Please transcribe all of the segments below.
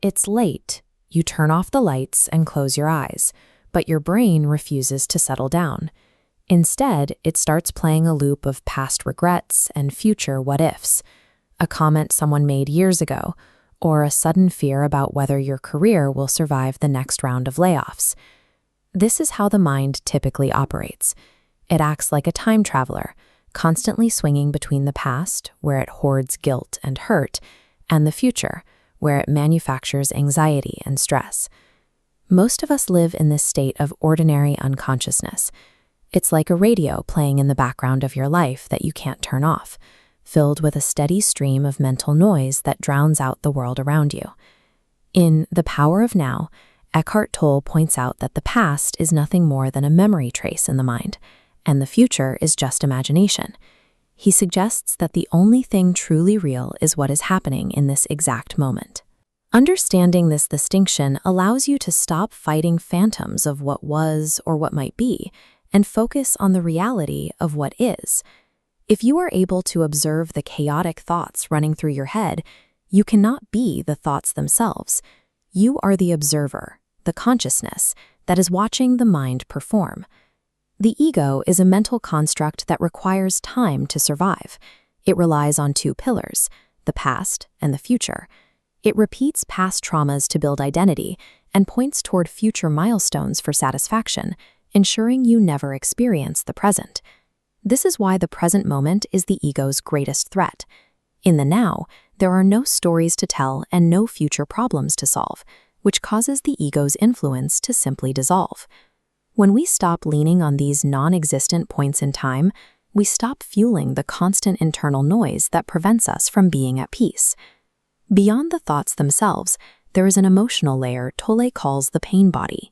It's late. You turn off the lights and close your eyes, but your brain refuses to settle down. Instead, it starts playing a loop of past regrets and future what-ifs, a comment someone made years ago, or a sudden fear about whether your career will survive the next round of layoffs. This is how the mind typically operates. It acts like a time traveler, constantly swinging between the past, where it hoards guilt and hurt, and the future, where it manufactures anxiety and stress. Most of us live in this state of ordinary unconsciousness. It's like a radio playing in the background of your life that you can't turn off, filled with a steady stream of mental noise that drowns out the world around you. In The Power of Now, Eckhart Tolle points out that the past is nothing more than a memory trace in the mind, and the future is just imagination. He suggests that the only thing truly real is what is happening in this exact moment. Understanding this distinction allows you to stop fighting phantoms of what was or what might be, and focus on the reality of what is. If you are able to observe the chaotic thoughts running through your head, you cannot be the thoughts themselves. You are the observer, the consciousness, that is watching the mind perform. The ego is a mental construct that requires time to survive. It relies on two pillars, the past and the future. It repeats past traumas to build identity and points toward future milestones for satisfaction, ensuring you never experience the present. This is why the present moment is the ego's greatest threat. In the now, there are no stories to tell and no future problems to solve, which causes the ego's influence to simply dissolve. When we stop leaning on these non-existent points in time, we stop fueling the constant internal noise that prevents us from being at peace. Beyond the thoughts themselves, there is an emotional layer Tolle calls the pain body.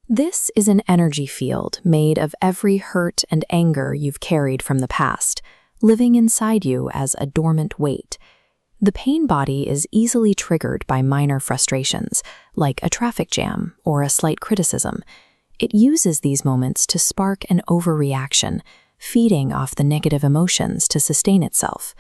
This is an energy field made of every hurt and anger you've carried from the past, living inside you as a dormant weight. The pain body is easily triggered by minor frustrations, like a traffic jam or a slight criticism. It uses these moments to spark an overreaction, feeding off the negative emotions to sustain itself.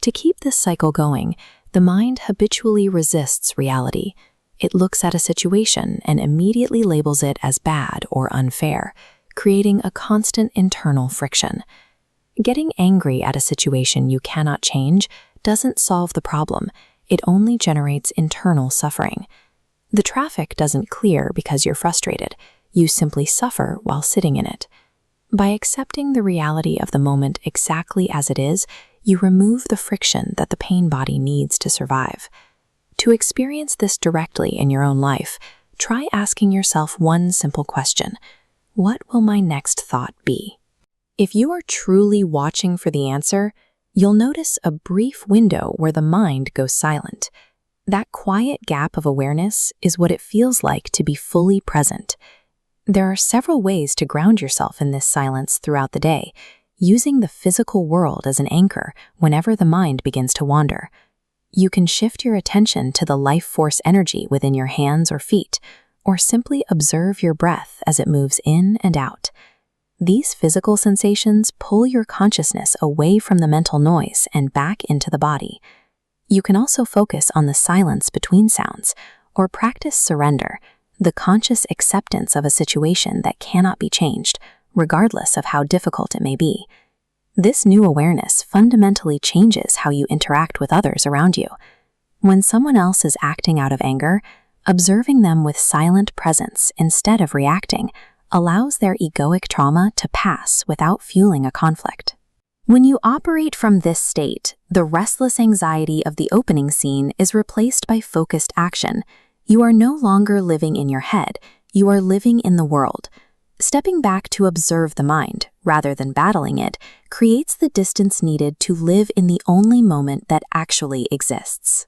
To keep this cycle going, the mind habitually resists reality. It looks at a situation and immediately labels it as bad or unfair, creating a constant internal friction. Getting angry at a situation you cannot change doesn't solve the problem. It only generates internal suffering. The traffic doesn't clear because you're frustrated. You simply suffer while sitting in it. By accepting the reality of the moment exactly as it is, you remove the friction that the pain body needs to survive. To experience this directly in your own life, try asking yourself one simple question: what will my next thought be? If you are truly watching for the answer, you'll notice a brief window where the mind goes silent. That quiet gap of awareness is what it feels like to be fully present. There are several ways to ground yourself in this silence throughout the day, using the physical world as an anchor whenever the mind begins to wander. You can shift your attention to the life force energy within your hands or feet, or simply observe your breath as it moves in and out. These physical sensations pull your consciousness away from the mental noise and back into the body. You can also focus on the silence between sounds, or practice surrender, the conscious acceptance of a situation that cannot be changed, regardless of how difficult it may be. This new awareness fundamentally changes how you interact with others around you. When someone else is acting out of anger, observing them with silent presence instead of reacting allows their egoic trauma to pass without fueling a conflict. When you operate from this state, the restless anxiety of the opening scene is replaced by focused action. You are no longer living in your head, you are living in the world. Stepping back to observe the mind, rather than battling it, creates the distance needed to live in the only moment that actually exists.